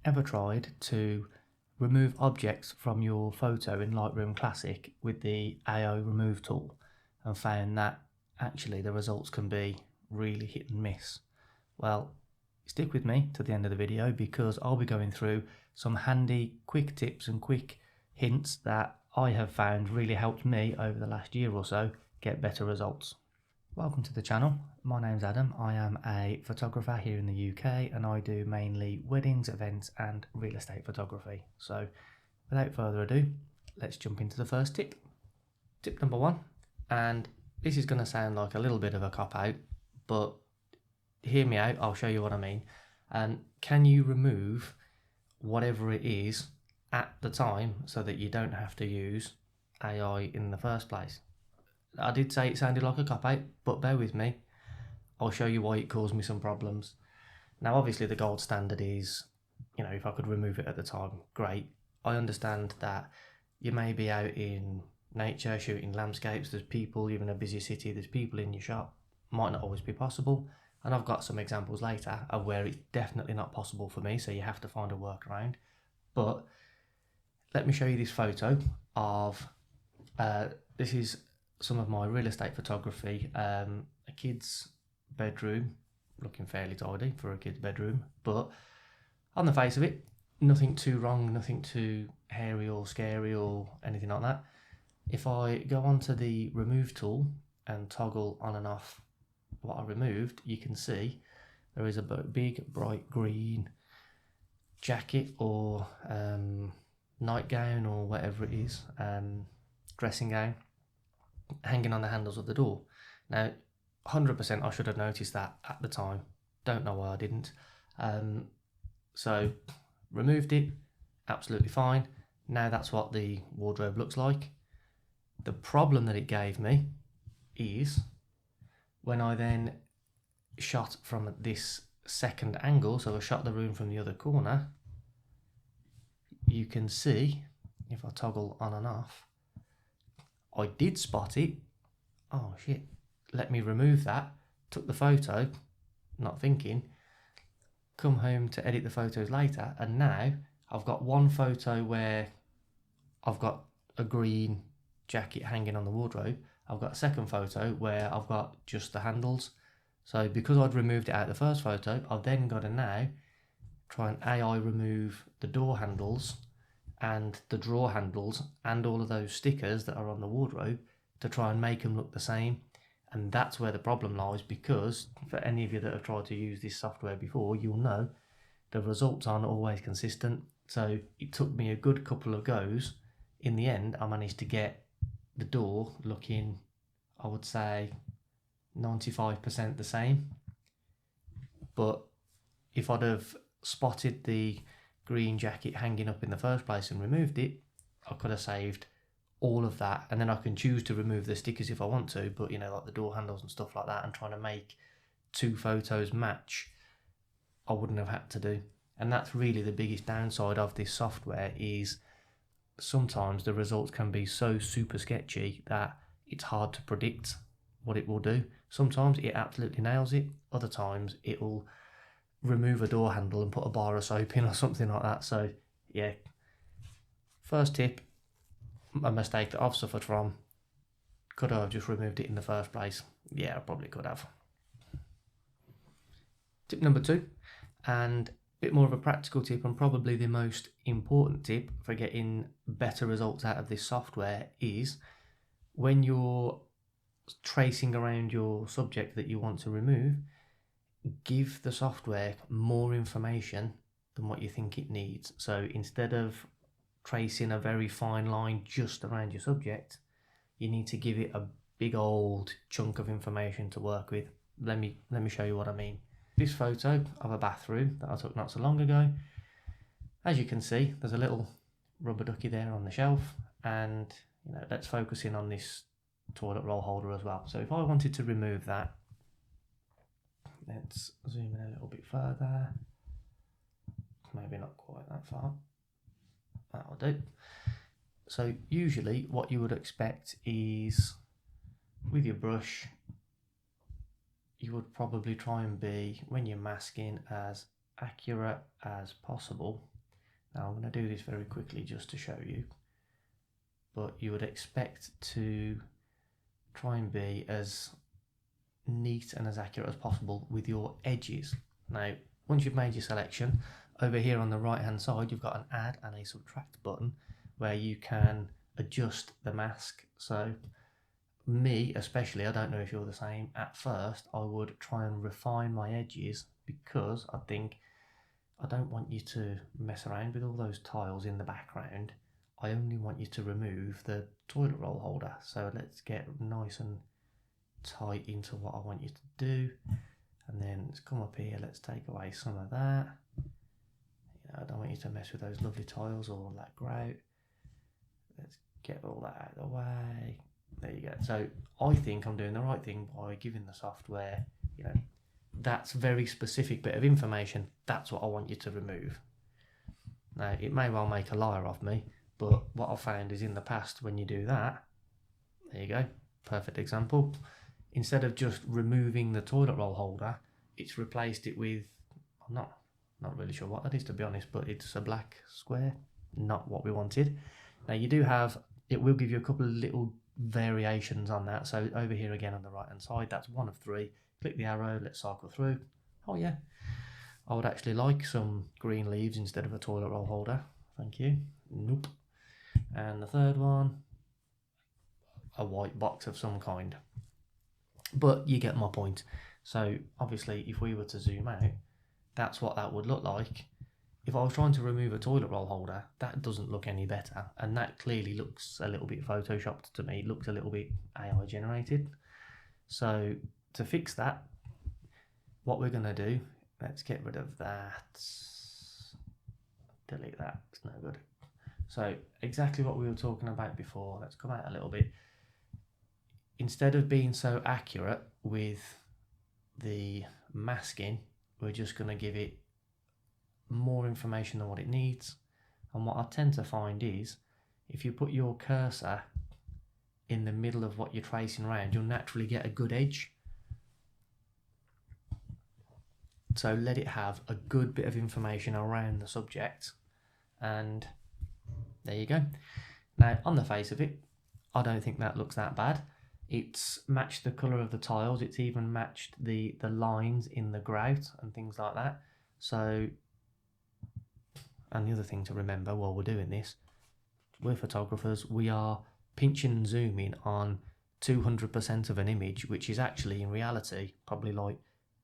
Ever tried to remove objects from your photo in Lightroom Classic with the AI remove tool and found that actually the results can be really hit and miss? Well, stick with me to the end of the video because I'll be going through some handy quick tips and quick hints that I have found really helped me over the last year or so get better results. Welcome to the channel. My name's Adam. I am a photographer here in the UK and I do mainly weddings, events and real estate photography. So without further ado, let's jump into the first tip. Tip number one, and this is going to sound like a little bit of a cop-out, but hear me out, I'll show you what I mean. Can you remove whatever it is at the time so that you don't have to use AI in the first place? I did say it sounded like a cop-out, but bear with me. I'll show you why it caused me some problems. Now, obviously, the gold standard is, if I could remove it at the time, great. I understand that you may be out in nature, shooting landscapes, there's people, you're in a busy city, there's people in your shop. Might not always be possible. And I've got some examples later of where it's definitely not possible for me, so you have to find a workaround. But let me show you this photo of, this is some of my real estate photography, a kid's bedroom, looking fairly tidy for a kid's bedroom, but on the face of it, nothing too wrong, nothing too hairy or scary or anything like that. If I go onto the remove tool and toggle on and off what I removed, you can see there is a big bright green jacket or nightgown or whatever it is, dressing gown, hanging on the handles of the door. Now, 100% I should have noticed that at the time. Don't know why I didn't. So removed it, absolutely fine. Now that's what the wardrobe looks like. The problem that it gave me is when I then shot from this second angle, so I shot the room from the other corner, you can see, if I toggle on and off, I did spot it. Oh shit, let me remove that. Took the photo, not thinking, come home to edit the photos later, and now I've got one photo where I've got a green jacket hanging on the wardrobe. I've got a second photo where I've got just the handles. So because I'd removed it out of the first photo, I've then got to now try and AI remove the door handles and the drawer handles and all of those stickers that are on the wardrobe to try and make them look the same. And that's where the problem lies, because for any of you that have tried to use this software before, you'll know the results aren't always consistent. So it took me a good couple of goes. In the end, I managed to get the door looking, I would say, 95% the same. But if I'd have spotted the green jacket hanging up in the first place and removed it, I could have saved all of that, and then I can choose to remove the stickers if I want to, but like the door handles and stuff like that, and trying to make two photos match, I wouldn't have had to do. And that's really the biggest downside of this software, is sometimes the results can be so super sketchy that it's hard to predict what it will do. Sometimes it absolutely nails it, other times it will remove a door handle and put a bar of soap in or something like that. So yeah, first tip, a mistake that I've suffered from. Could I have just removed it in the first place? Yeah, I probably could have. Tip number two, and a bit more of a practical tip and probably the most important tip for getting better results out of this software, is when you're tracing around your subject that you want to remove, give the software more information than what you think it needs. So instead of tracing a very fine line just around your subject, you need to give it a big old chunk of information to work with. Let me show you what I mean. This photo of a bathroom that I took not so long ago, as you can see, there's a little rubber ducky there on the shelf, and let's focus in on this toilet roll holder as well. So if I wanted to remove that, let's zoom in a little bit further, maybe not quite that far, that'll do. So usually what you would expect is, with your brush, you would probably try and be, when you're masking, as accurate as possible Now I'm going to do this very quickly just to show you, but you would expect to try and be as neat and as accurate as possible with your edges. Now, once you've made your selection, over here on the right hand side you've got an add and a subtract button where you can adjust the mask. So me especially, I don't know if you're the same, at first I would try and refine my edges because I think I don't want you to mess around with all those tiles in the background. I only want you to remove the toilet roll holder. So let's get nice and tight into what I want you to do, and then let's come up here, let's take away some of that. I don't want you to mess with those lovely tiles or that grout. Let's get all that out of the way. There you go. So I think I'm doing the right thing by giving the software, that's very specific bit of information, that's what I want you to remove. Now it may well make a liar of me, but what I've found is in the past when you do that, there you go, perfect example, instead of just removing the toilet roll holder, it's replaced it with, I'm not really sure what that is to be honest, but it's a black square, not what we wanted. Now you do have, it will give you a couple of little variations on that. So over here again on the right hand side, that's one of 3. Click the arrow, let's cycle through. Oh yeah, I would actually like some green leaves instead of a toilet roll holder, thank you. Nope. And the third one, a white box of some kind. But you get my point. So obviously if we were to zoom out, that's what that would look like. If I was trying to remove a toilet roll holder, that doesn't look any better, and that clearly looks a little bit photoshopped to me. It looks a little bit AI generated. So to fix that, what we're going to do, let's get rid of that, delete that, it's no good. So exactly what we were talking about before, let's come out a little bit. Instead of being so accurate with the masking, we're just going to give it more information than what it needs. And what I tend to find is if you put your cursor in the middle of what you're tracing around, you'll naturally get a good edge. So let it have a good bit of information around the subject, and there you go. Now on the face of it, I don't think that looks that bad. It's matched the colour of the tiles, it's even matched the lines in the grout and things like that. So, and the other thing to remember while we're doing this, we're photographers, we are pinching and zooming on 200% of an image, which is actually in reality probably like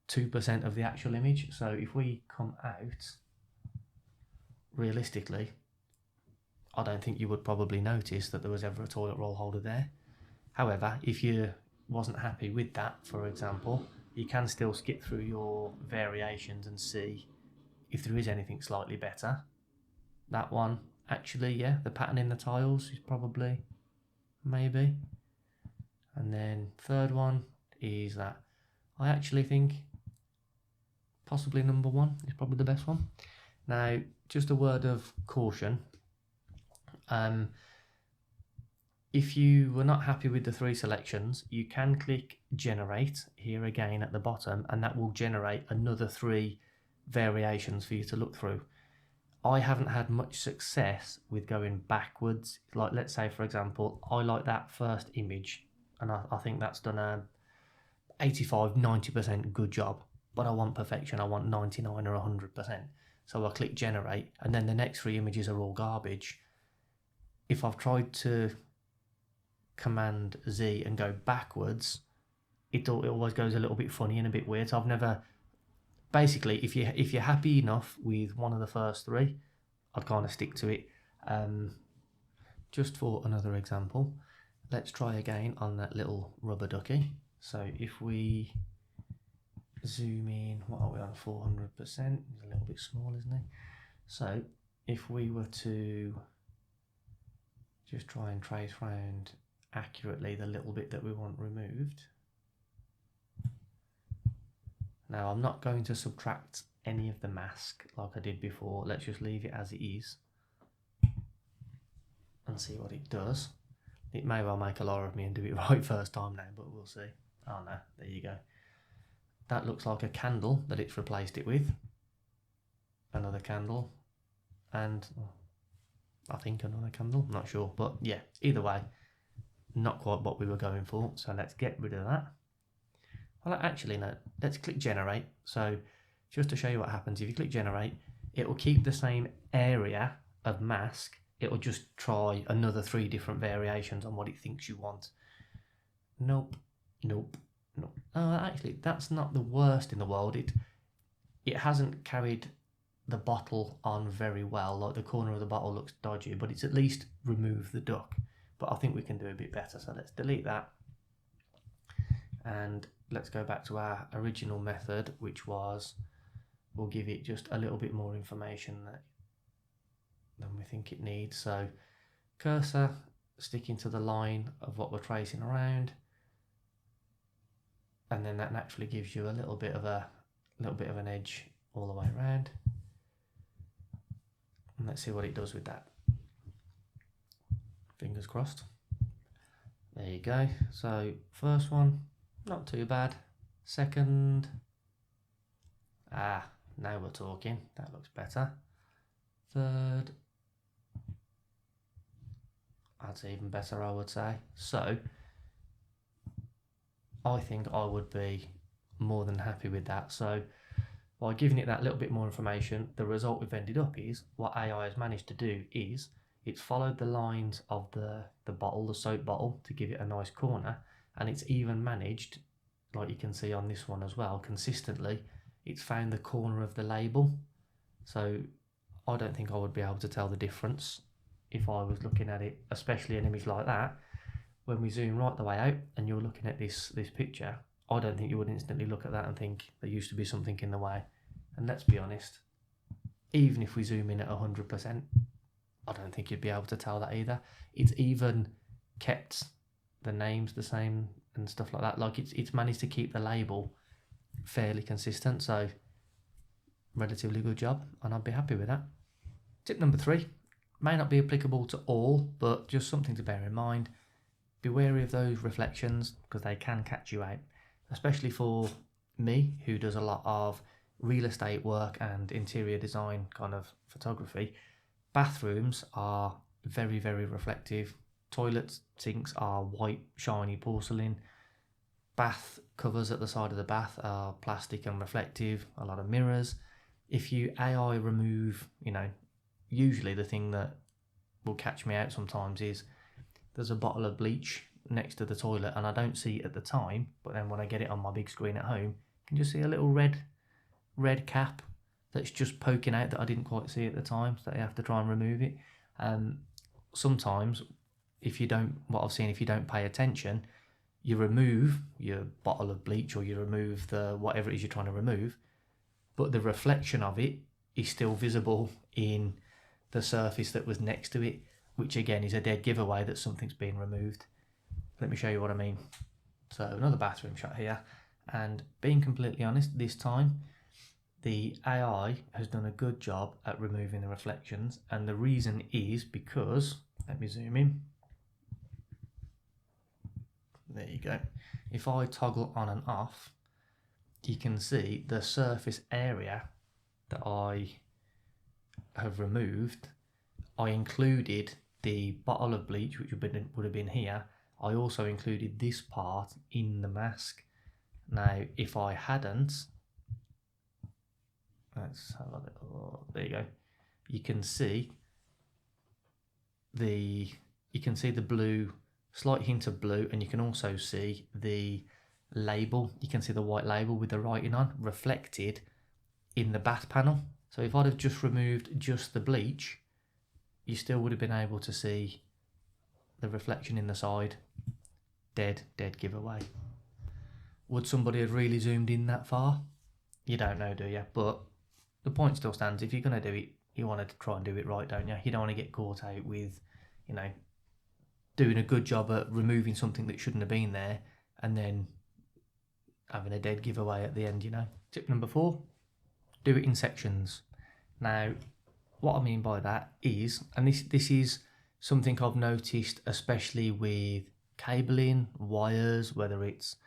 2% of the actual image. So if we come out, realistically, I don't think you would probably notice that there was ever a toilet roll holder there. However, if you wasn't happy with that, for example, you can still skip through your variations and see if there is anything slightly better. That one, actually, yeah, the pattern in the tiles is probably, maybe. And then third one is that I actually think possibly number 1 is probably the best one. Now, just a word of caution. If you were not happy with the 3 selections, you can click generate here again at the bottom, and that will generate another 3 variations for you to look through. I haven't had much success with going backwards. Like, let's say for example, I like that first image and I think that's done a 85-90% good job, but I want perfection, I want 99 or 100%. So I click generate, and then the next 3 images are all garbage. If I've tried to Command Z and go backwards, it always goes a little bit funny and a bit weird. So I've never, basically, if you're happy enough with one of the first 3, I'd kind of stick to it. Just for another example, let's try again on that little rubber ducky. So if we zoom in, what are we on, 400%? He's a little bit small, isn't he? So if we were to just try and trace around accurately the little bit that we want removed. Now I'm not going to subtract any of the mask like I did before. Let's just leave it as it is and see what it does. It may well make a liar of me and do it right first time now, but we'll see. Oh no, there you go. That looks like a candle that it's replaced it with. Another candle. and I think another candle, I'm not sure, but yeah, either way, not quite what we were going for, so let's get rid of that. Well, actually no, let's click generate. So just to show you what happens, if you click generate, it will keep the same area of mask, it will just try another 3 different variations on what it thinks you want. Nope, nope, nope. Actually, that's not the worst in the world. It hasn't carried the bottle on very well, like the corner of the bottle looks dodgy, but it's at least removed the duck. But I think we can do a bit better, so let's delete that. And let's go back to our original method, which was, we'll give it just a little bit more information than we think it needs. So cursor sticking to the line of what we're tracing around, and then that naturally gives you a little bit of an edge all the way around. And let's see what it does with that. Fingers crossed. There you go. So first one, not too bad. Second, now we're talking. That looks better. Third, that's even better, I would say. So I think I would be more than happy with that. So by giving it that little bit more information, the result we've ended up is, what AI has managed to do is, it's followed the lines of the bottle, the soap bottle, to give it a nice corner, and it's even managed, like you can see on this one as well, consistently, it's found the corner of the label. So I don't think I would be able to tell the difference if I was looking at it, especially an image like that. When we zoom right the way out and you're looking at this picture, I don't think you would instantly look at that and think there used to be something in the way. And let's be honest, even if we zoom in at 100%, I don't think you'd be able to tell that either. It's even kept the names the same and stuff like that. Like it's managed to keep the label fairly consistent, so relatively good job, and I'd be happy with that. Tip number 3 may not be applicable to all, but just something to bear in mind. Be wary of those reflections, because they can catch you out, especially for me, who does a lot of real estate work and interior design kind of photography. Bathrooms are very, very reflective. Toilet sinks are white, shiny porcelain. Bath covers at the side of the bath are plastic and reflective, a lot of mirrors. If you AI remove, usually the thing that will catch me out sometimes is there's a bottle of bleach next to the toilet and I don't see it at the time, but then when I get it on my big screen at home, you can just see a little red cap that's just poking out that I didn't quite see at the time, so you have to try and remove it. Sometimes, if you don't pay attention, you remove your bottle of bleach or you remove whatever it is you're trying to remove, but the reflection of it is still visible in the surface that was next to it, which again is a dead giveaway that something's been removed. Let me show you what I mean. So another bathroom shot here, and being completely honest, this time the AI has done a good job at removing the reflections, and the reason is because, let me zoom in. There you go. If I toggle on and off, you can see the surface area that I have removed. I included the bottle of bleach, which would have been here. I also included this part in the mask. Now, if I hadn't, let's have a little, there you go. You can see the blue, slight hint of blue, and you can also see the label. You can see the white label with the writing on reflected in the bath panel. So if I'd have just removed just the bleach, you still would have been able to see the reflection in the side. Dead giveaway. Would somebody have really zoomed in that far? You don't know, do you? But the point still stands. If you're going to do it, you want to try and do it right, don't you? You don't want to get caught out with, doing a good job at removing something that shouldn't have been there and then having a dead giveaway at the end, Tip number 4, do it in sections. Now, what I mean by that is, and this is something I've noticed, especially with cabling, wires, whether it's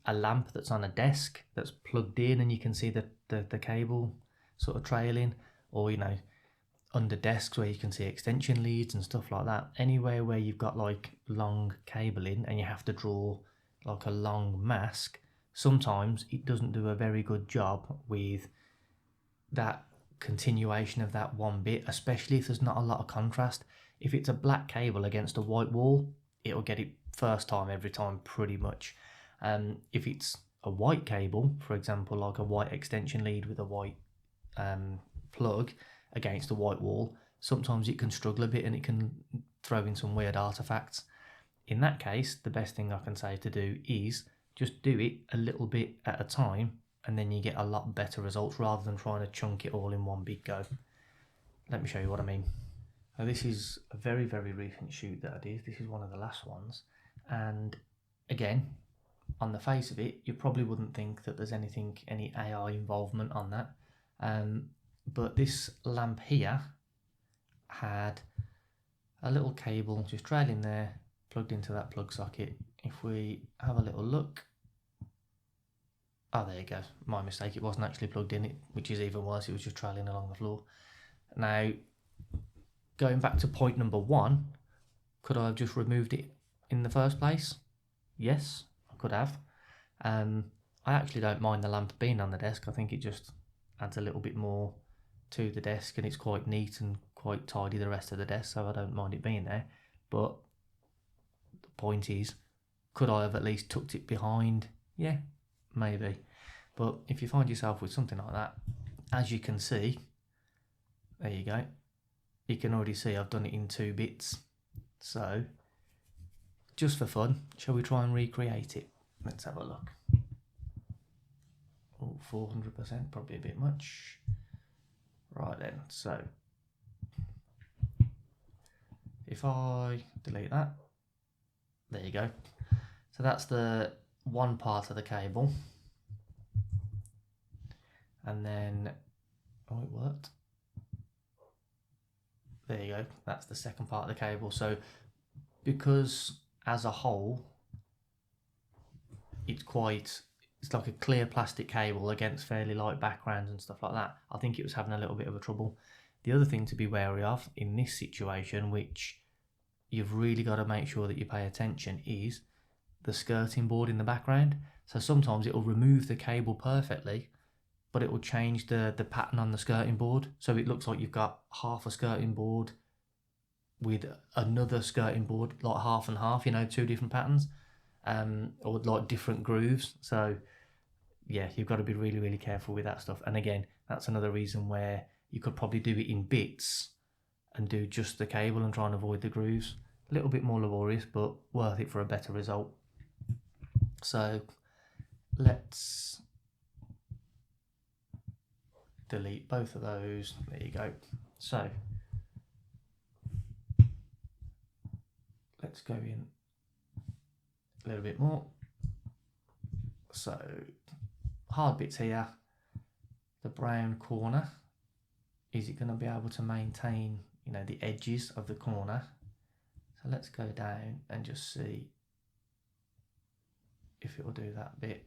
a lamp that's on a desk that's plugged in and you can see the cable sort of trailing, or under desks where you can see extension leads and stuff like that. Anywhere where you've got like long cabling and you have to draw like a long mask, sometimes it doesn't do a very good job with that continuation of that one bit, especially if there's not a lot of contrast. If it's a black cable against a white wall, it'll get it first time every time pretty much. If it's a white cable, for example, like a white extension lead with a white plug against a white wall, sometimes it can struggle a bit and it can throw in some weird artifacts. In that case, the best thing I can say to do is just do it a little bit at a time, and then you get a lot better results rather than trying to chunk it all in one big go. Let me show you what I mean. Now, this is a very, very recent shoot that I did. This is one of the last ones. And again, on the face of it, you probably wouldn't think that there's any AI involvement on that. But this lamp here had a little cable just trailing there, plugged into that plug socket. If we have a little look, oh, there you go. My mistake. It wasn't actually plugged in, which is even worse. It was just trailing along the floor. Now, going back to point number one, could I have just removed it in the first place? Yes, I could have. I actually don't mind the lamp being on the desk. I think it just adds a little bit more to the desk, and it's quite neat and quite tidy the rest of the desk, so I don't mind it being there. But the point is, could I have at least tucked it behind? Yeah, maybe. But if you find yourself with something like that, as you can see, there you go, you can already see I've done it in 2 bits. So just for fun, shall we try and recreate it? Let's have a look. Oh, 400%, probably a bit much. Right then, so if I delete that, there you go. So that's the one part of the cable. And then, oh, it worked. There you go, that's the second part of the cable. So because as a whole, it's like a clear plastic cable against fairly light backgrounds and stuff like that, I think it was having a little bit of a trouble. The other thing to be wary of in this situation, which you've really got to make sure that you pay attention, is the skirting board in the background. So sometimes it will remove the cable perfectly, but it will change the pattern on the skirting board. So it looks like you've got half a skirting board with another skirting board, like half and half, 2 different patterns, or like different grooves. So yeah, you've got to be really, really careful with that stuff. And again, that's another reason where you could probably do it in bits and do just the cable and try and avoid the grooves. A little bit more laborious, but worth it for a better result. So let's delete both of those. There you go. So let's go in a little bit more. So hard bits here, the brown corner, is it going to be able to maintain the edges of the corner? So let's go down and just see if it will do that bit,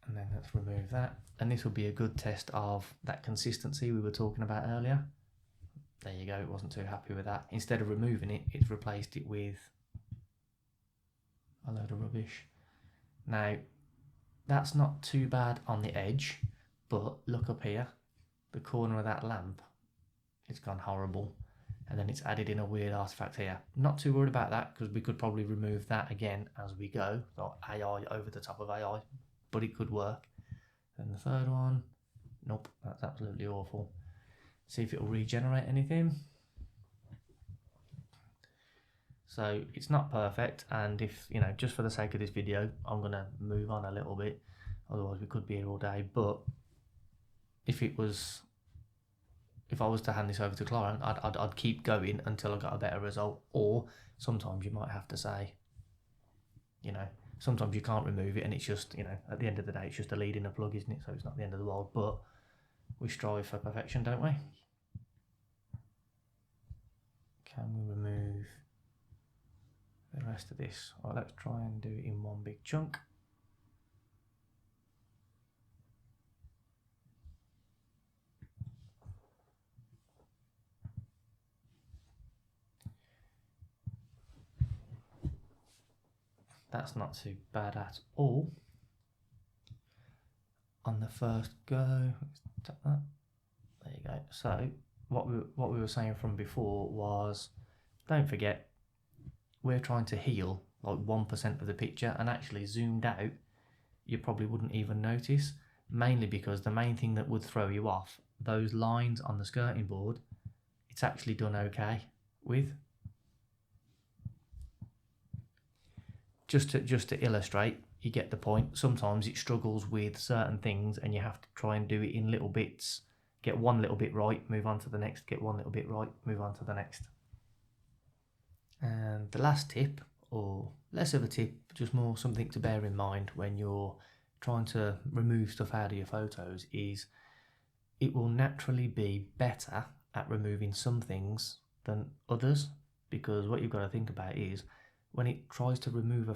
and then let's remove that, and this will be a good test of that consistency we were talking about earlier. There you go, it wasn't too happy with that. Instead of removing it, it's replaced it with a load of rubbish. Now, that's not too bad on the edge, but look up here, the corner of that lamp, it's gone horrible, and then it's added in a weird artifact here. Not too worried about that, because we could probably remove that again as we go, not AI over the top of AI, but it could work. Then the third one, nope, that's absolutely awful. See if it'll regenerate anything. So it's not perfect, and if, just for the sake of this video, I'm going to move on a little bit, otherwise we could be here all day. But if I was to hand this over to client, I'd keep going until I got a better result. Or sometimes you might have to say, sometimes you can't remove it, and it's just, at the end of the day, it's just a lead in a plug, isn't it? So it's not the end of the world, but we strive for perfection, don't we? Can we remove the rest of this? Well, let's try and do it in one big chunk. That's not too bad at all. On the first go, tap that. There you go. So what we were saying from before was, don't forget, we're trying to heal like 1% of the picture, and actually zoomed out, you probably wouldn't even notice, mainly because the main thing that would throw you off, those lines on the skirting board, it's actually done okay with. Just to illustrate, you get the point. Sometimes it struggles with certain things and you have to try and do it in little bits. Get one little bit right, move on to the next, get one little bit right, move on to the next. And the last tip, or less of a tip, just more something to bear in mind when you're trying to remove stuff out of your photos, is it will naturally be better at removing some things than others, because what you've got to think about is when it tries to remove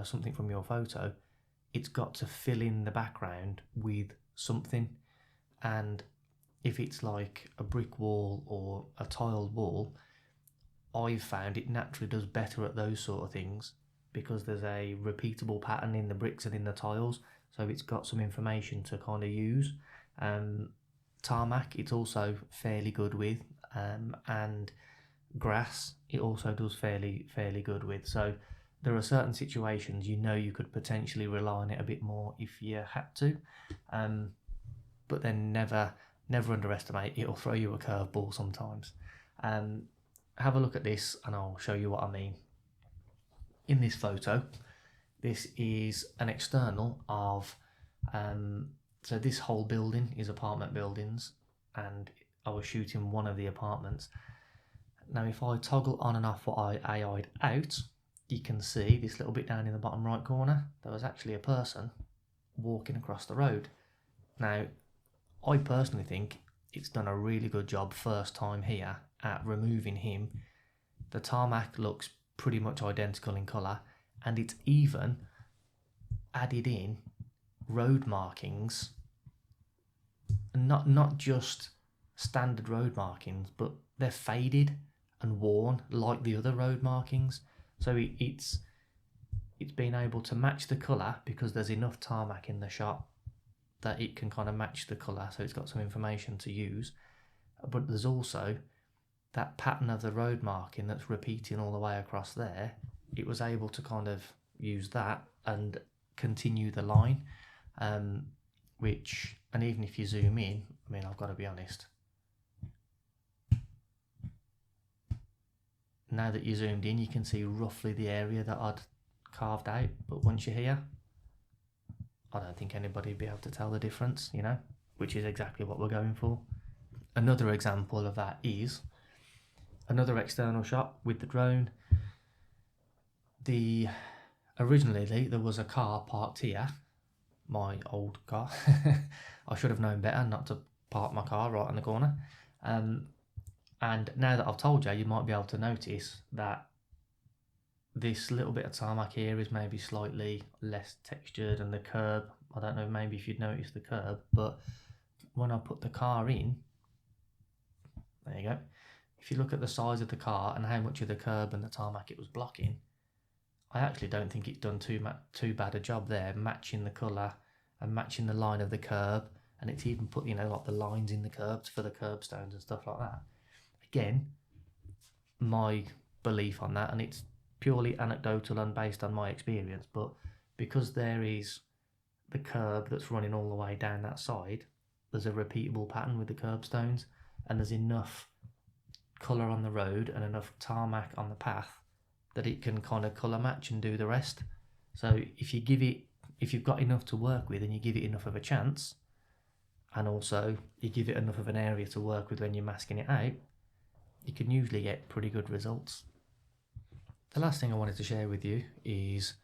something from your photo, it's got to fill in the background with something. And if it's like a brick wall or a tiled wall, I've found it naturally does better at those sort of things because there's a repeatable pattern in the bricks and in the tiles, so it's got some information to kind of use. Tarmac it's also fairly good with, and grass it also does fairly good with. So there are certain situations you could potentially rely on it a bit more if you had to, but then never underestimate, it'll throw you a curveball sometimes. Have a look at this and I'll show you what I mean. In this photo, this is an external of so this whole building is apartment buildings, and I was shooting one of the apartments. Now if I toggle on and off what I AI'd out, you can see this little bit down in the bottom right corner, there was actually a person walking across the road. Now I personally think it's done a really good job first time here at removing him. The tarmac looks pretty much identical in colour, and it's even added in road markings, not just standard road markings, but they're faded and worn like the other road markings. So it's been able to match the colour because there's enough tarmac in the shot that it can kind of match the colour, so it's got some information to use. But there's also that pattern of the road marking that's repeating all the way across there. It was able to kind of use that and continue the line, and even if you zoom in, I mean, I've got to be honest, now that you zoomed in you can see roughly the area that I'd carved out, but once you're here, I don't think anybody would be able to tell the difference, which is exactly what we're going for. Another example of that is another external shot with the drone. Originally there was a car parked here, my old car. I should have known better not to park my car right in the corner. And now that I've told you, you might be able to notice that this little bit of tarmac here is maybe slightly less textured, and the curb, I don't know maybe if you'd notice the curb, but when I put the car in, there you go, if you look at the size of the car and how much of the curb and the tarmac it was blocking, I actually don't think it's done too bad a job there matching the colour and matching the line of the curb, and it's even put like the lines in the curbs for the curbstones and stuff like that. Again, my belief on that, and it's purely anecdotal and based on my experience, but because there is the curb that's running all the way down that side, there's a repeatable pattern with the curbstones, and there's enough colour on the road and enough tarmac on the path that it can kind of colour match and do the rest. So if you've got enough to work with and you give it enough of a chance, and also you give it enough of an area to work with when you're masking it out, you can usually get pretty good results. The last thing I wanted to share with you is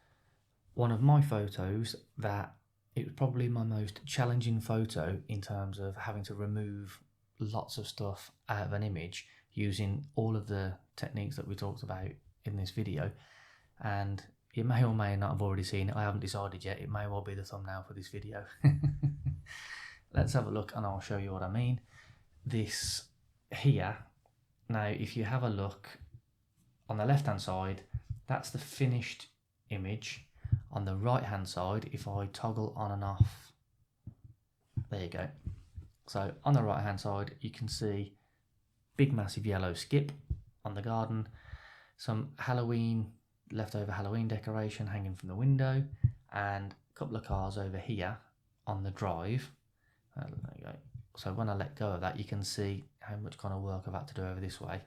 one of my photos that it was probably my most challenging photo in terms of having to remove lots of stuff out of an image using all of the techniques that we talked about in this video. And you may or may not have already seen it, I haven't decided yet, it may well be the thumbnail for this video. Let's have a look and I'll show you what I mean. This here, now if you have a look on the left hand side, that's the finished image, on the right hand side, if I toggle on and off, there you go. So on the right hand side, you can see big massive yellow skip on the garden, some leftover Halloween decoration hanging from the window, and a couple of cars over here on the drive. There you go. So when I let go of that, you can see how much kind of work I've had to do over this way.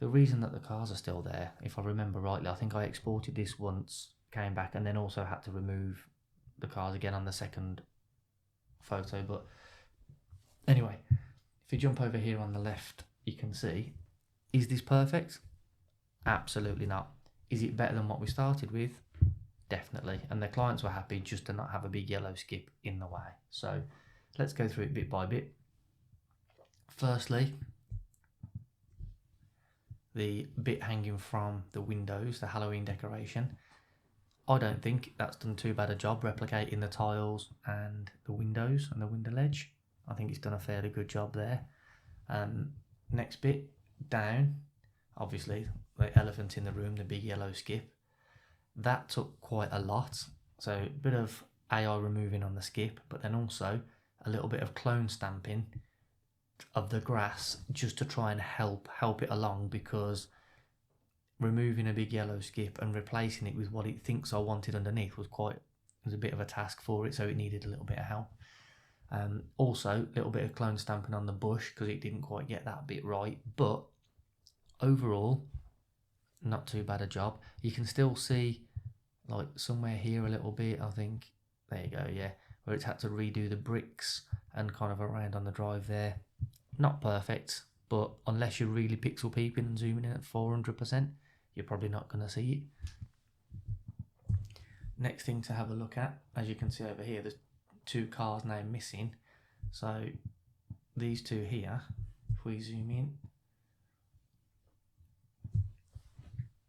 The reason that the cars are still there, if I remember rightly, I think I exported this once, came back, and then also had to remove the cars again on the second photo. But anyway, if you jump over here on the left, you can see, is this perfect? Absolutely not. Is it better than what we started with? Definitely. And the clients were happy just to not have a big yellow skip in the way. So let's go through it bit by bit. Firstly, the bit hanging from the windows, the Halloween decoration. I don't think that's done too bad a job replicating the tiles and the windows and the window ledge. I think it's done a fairly good job there. Next bit, down, obviously the elephant in the room, the big yellow skip. That took quite a lot. So a bit of AI removing on the skip, but then also a little bit of clone stamping of the grass just to try and help it along, because removing a big yellow skip and replacing it with what it thinks I wanted underneath was a bit of a task for it, so it needed a little bit of help. Also a little bit of clone stamping on the bush because it didn't quite get that bit right, but overall not too bad a job. You can still see like somewhere here a little bit, I think, there you go, yeah, where it's had to redo the bricks and kind of around on the drive there. Not perfect, but unless you're really pixel peeping and zooming in at 400%, you're probably not going to see it. Next thing to have a look at, as you can see over here, there's 2 cars now missing. So these 2 here, if we zoom in,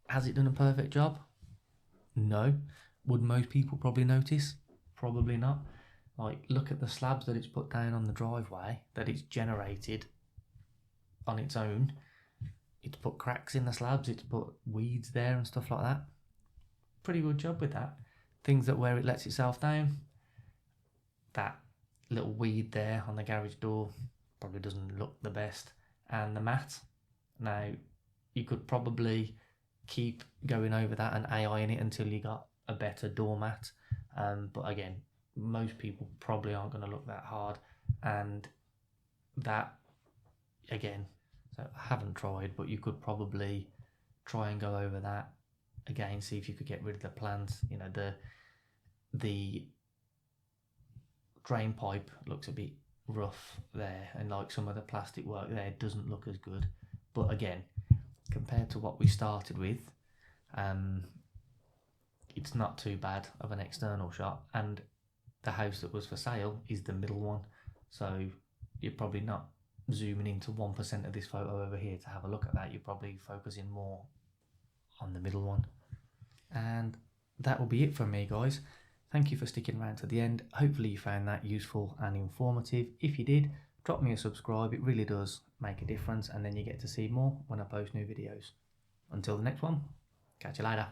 has it done a perfect job? No. Would most people probably notice? Probably not. Like, look at the slabs that it's put down on the driveway, that it's generated on its own. It's put cracks in the slabs, it's put weeds there and stuff like that. Pretty good job with that. Things that where it lets itself down, that little weed there on the garage door probably doesn't look the best. And the mat, now you could probably keep going over that and AI in it until you got a better doormat, but again, most people probably aren't going to look that hard. And that, again, so I haven't tried, but you could probably try and go over that again, see if you could get rid of the plants. You know, the drain pipe looks a bit rough there, and like some of the plastic work there doesn't look as good. But again, compared to what we started with, it's not too bad of an external shot. And the house that was for sale is the middle one, so you're probably not zooming into 1% of this photo over here to have a look at that. You're probably focusing more on the middle one. And that will be it from me, guys. Thank you for sticking around to the end. Hopefully you found that useful and informative. If you did, drop me a subscribe. It really does make a difference, and then you get to see more when I post new videos. Until the next one, catch you later.